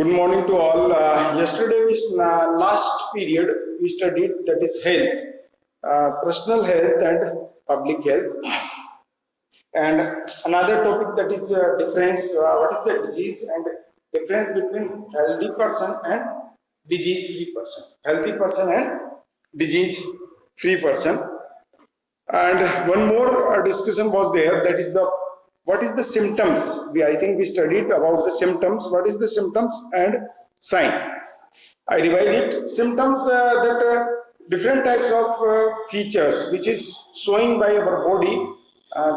Good morning to all. Yesterday, last period, we studied that is health, personal health and public health. And another topic that is difference, what is the disease and difference between healthy person and disease-free person. Healthy person and disease-free person. And one more discussion was there, that is the what is the symptoms. I think we studied about the symptoms. What is the symptoms and sign? I revise it. Symptoms that different types of features which is showing by our body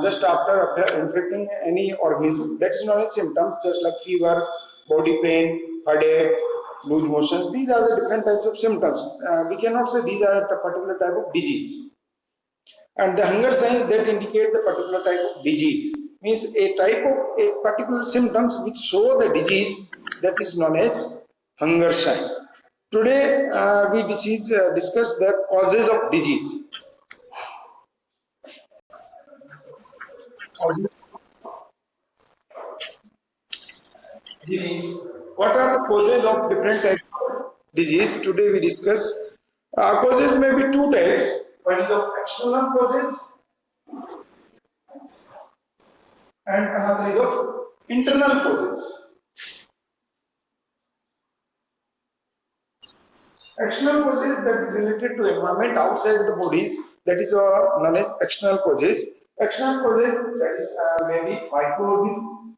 just after infecting any organism. That is known as symptoms, just like fever, body pain, headache, loose motions. These are the different types of symptoms. We cannot say these are a particular type of disease. And the hunger signs that indicate the particular type of disease means a type of a particular symptoms which show the disease, that is known as hunger sign. Today we discuss the causes of disease. Disease. What are the causes of different types of disease? Today we discuss. Causes may be two types. One is of external causes and another is of internal causes. External causes that is related to environment outside the bodies, that is known as external causes. External causes, that is maybe microorganism,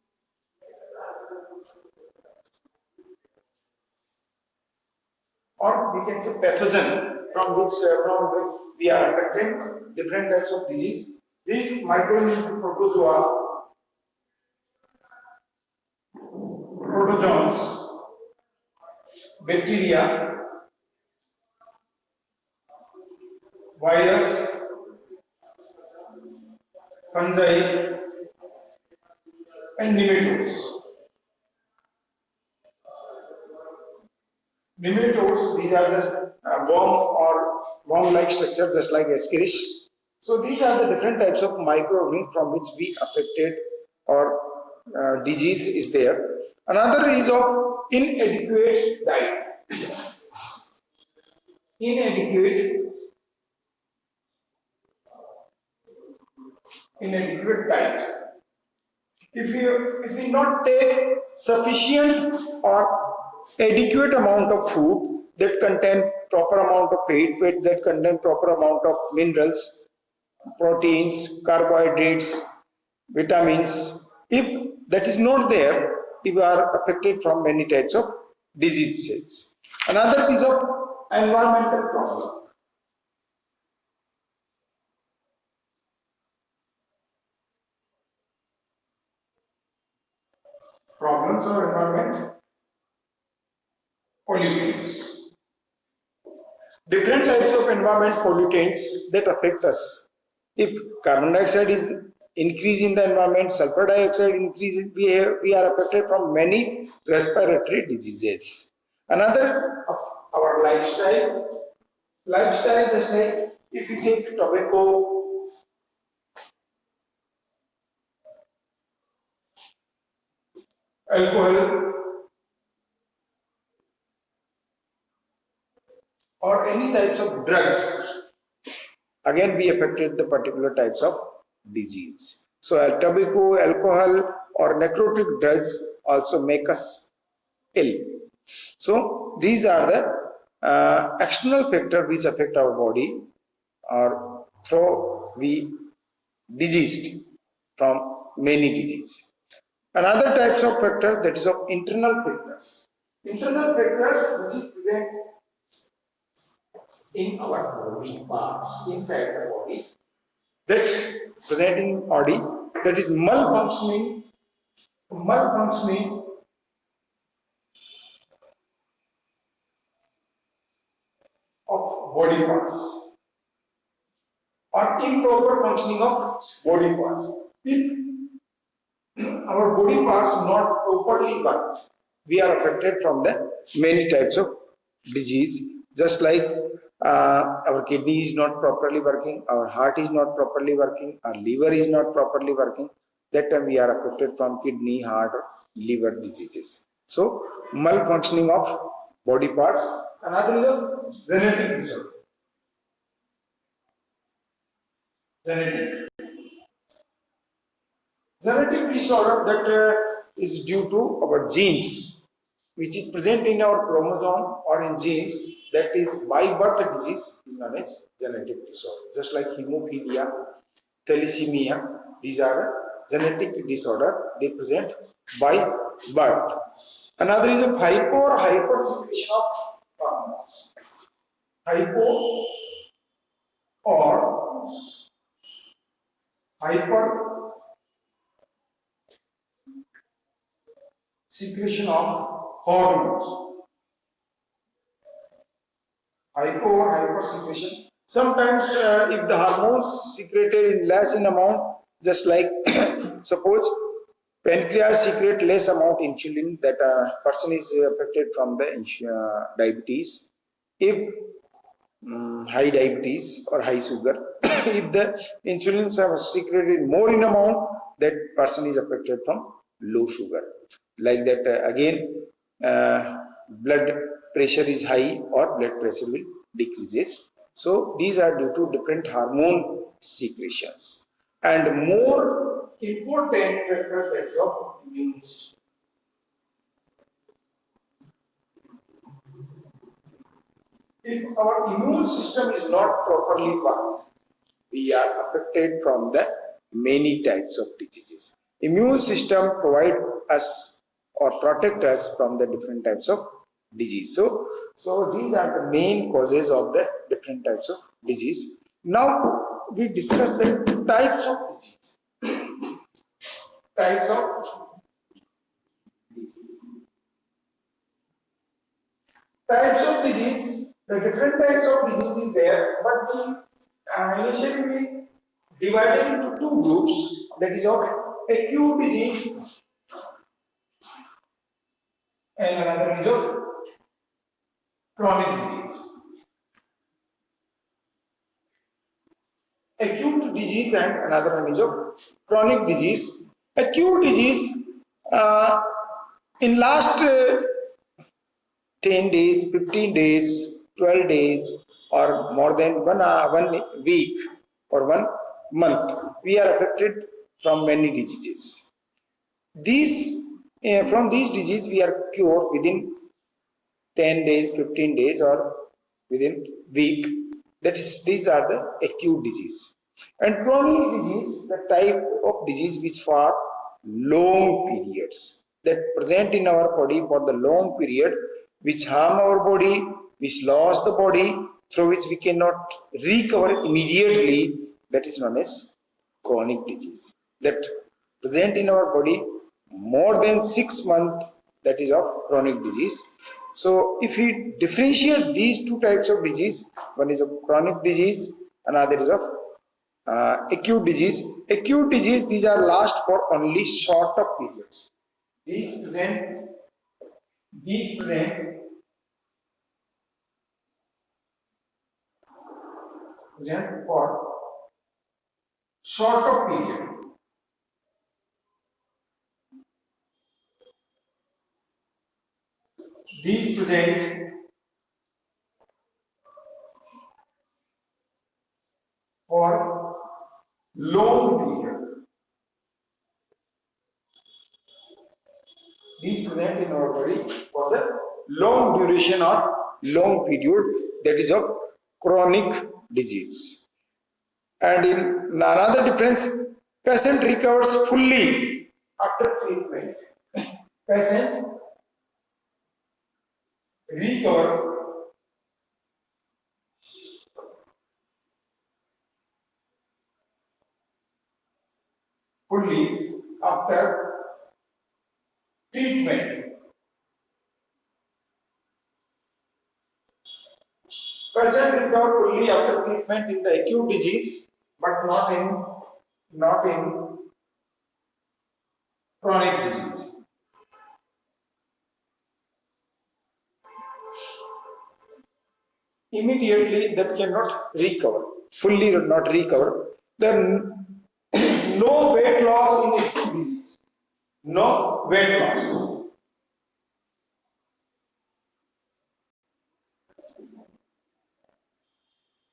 or we can say pathogen from which we are affected, different types of disease. These microorganisms, protozoans, bacteria, virus, fungi, and nematodes. Nematodes, these are the worm or worm-like structure, just like Ascaris. So these are the different types of microorganisms from which we affected or disease is there. Another is of inadequate diet. Inadequate diet. If we not take sufficient or adequate amount of food that contain proper amount of fat that contain proper amount of minerals, proteins, carbohydrates, vitamins, if that is not there, we are affected from many types of diseases. Another is of environmental problem. Problems of environment, pollutants. Different types of environment pollutants that affect us. If carbon dioxide is increase in the environment, sulfur dioxide increase, we are affected from many respiratory diseases. Another, our lifestyle. Lifestyle, just like if you take tobacco, alcohol, or any types of drugs, again we affected the particular types of disease. So tobacco, alcohol, or necrotic drugs also make us ill. So these are the external factors which affect our body, or through we diseased from many diseases. Another types of factors, that is of internal factors. Internal factors which is present in our body parts, inside the body, that is present in body, that is malfunctioning of body parts, or improper functioning of body parts. If our body parts not properly work, we are affected from the many types of disease, just like our kidney is not properly working, our heart is not properly working, our liver is not properly working. That time we are affected from kidney, heart, liver diseases. So malfunctioning of body parts. Another is a genetic disorder. Genetic disorder that is due to our genes, which is present in our chromosome or in genes, that is by birth disease, is known as genetic disorder. Just like hemophilia, thalassemia, these are genetic disorder, they present by birth. Another is a hypo or hypersecretion of hormones. Hypo or hyper secretion of hormones. Hypo or hypersecretion. Sometimes if the hormones secreted in less in amount, just like suppose pancreas secrete less amount insulin, that a person is affected from the diabetes. If high diabetes or high sugar, if the insulins are secreted more in amount, that person is affected from low sugar. Like that again, blood pressure is high or blood pressure will decreases. So these are due to different hormone secretions. And more important factor, that is of immune system. If our immune system is not properly worked, we are affected from the many types of diseases. Immune system provide us or protect us from the different types of disease. So these are the main causes of the different types of disease. Now we discuss the types of disease. Types of disease. Types of disease. The different types of disease is there, but we initially we divided into two groups. That is of acute disease and another is of chronic disease. Acute disease and another one is of chronic disease. Acute disease in last 10 days, 15 days, 12 days, or more than 1 week or 1 month, we are affected from many diseases. From these diseases, we are cured within 10 days, 15 days, or within week. That is, these are the acute disease. And chronic disease, the type of disease which for long periods, that present in our body for the long period, which harm our body, which loss the body, through which we cannot recover immediately, that is known as chronic disease. That present in our body more than 6 months, that is of chronic disease. So if we differentiate these two types of disease, one is of chronic disease, another is of acute disease. Acute disease, these are last for only short of periods. These present for short of period. These present for long period. These present in our body for the long duration or long period, that is of chronic disease. And in another difference, patient recovers fully after treatment. Patient recover fully after treatment. Patient recover fully after treatment in the acute disease, but not in chronic disease. Immediately that cannot recover, fully not recover. Then no weight loss in acute disease. No weight loss.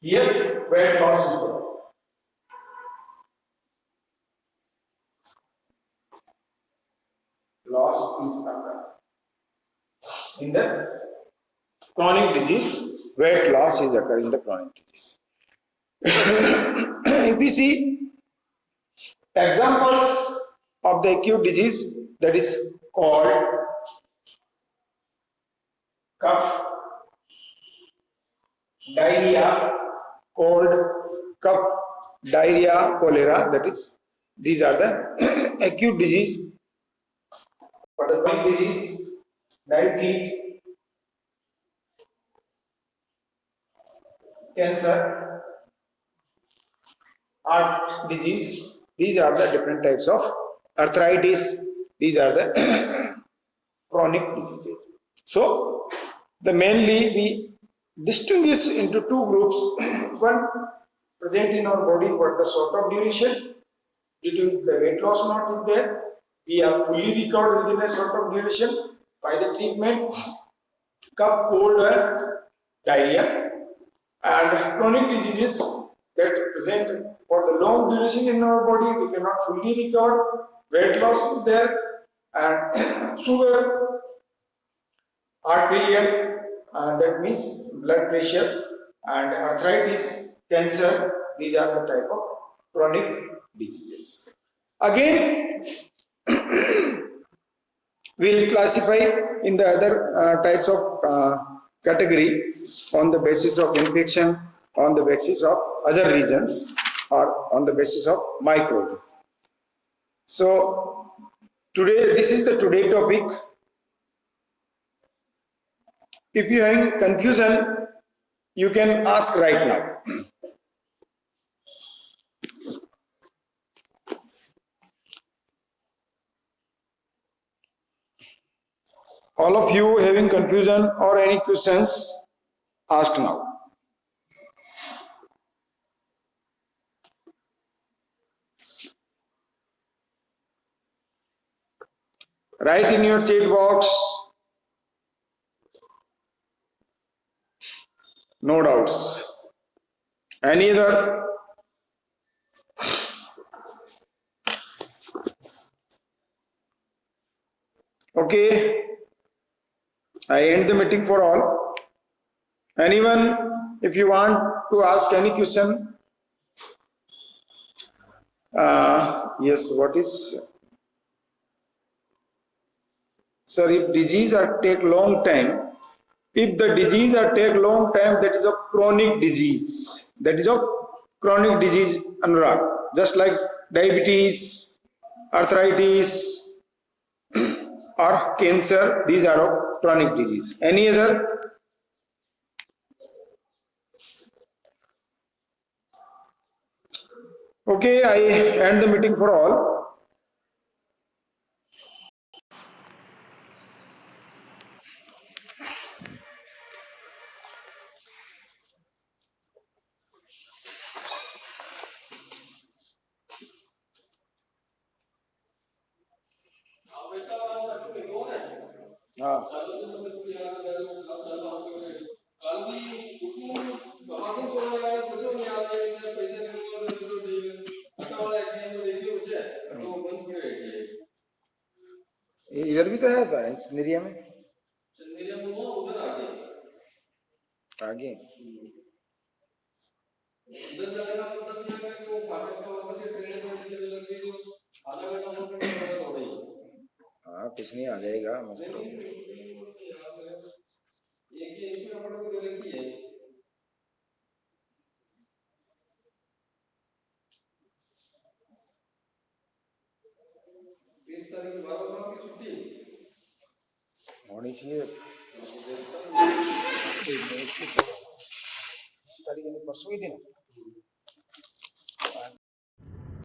Here weight loss is there. Loss is occur. In the chronic disease, weight loss is occurring in the chronic disease. If we see examples of the acute disease, that is called cough, diarrhea, cold, cough, diarrhea, cholera, that is, these are the acute disease. For the chronic disease, diabetes, cancer, heart disease, these are the different types of arthritis, these are the chronic diseases. So, the mainly we distinguish into two groups. One present in our body for the short of duration, due to the weight loss not is there, we are fully recovered within a short of duration by the treatment, cough, cold and diarrhea, and chronic diseases that present for the long duration in our body, we cannot fully recover, weight loss is there, and sugar, heart failure, that means blood pressure, and arthritis, cancer, these are the type of chronic diseases. Again, we will classify in the other types of category on the basis of infection, on the basis of other reasons, or on the basis of microbe. So today, this is the today topic. If you are having confusion, you can ask right now. All of you having confusion or any questions, ask now. Write in your chat box. No doubts. Any other? Okay. I end the meeting for all. Anyone, if you want to ask any question? Yes, what is? Sir, if disease are take long time, if the disease are take long time, that is a chronic disease. That is a chronic disease, Anurag. Just like diabetes, arthritis, or cancer, these are of chronic disease. Any other? Okay, I end the meeting for all. हाँ इधर भी तो है था चंदेरिया में आगे उधर जाने का मतलब क्या है कि वो फाटक का वापस से ट्रेन में चले लग गई जो आधा घंटा हो गई। हाँ कुछ नहीं आ जाएगा मस्त एक ही इसमें अपने को दे रखी है 20 तारीख 12 बाद की छुट्टी होनी चाहिए 20 तारीख परसों ही दिन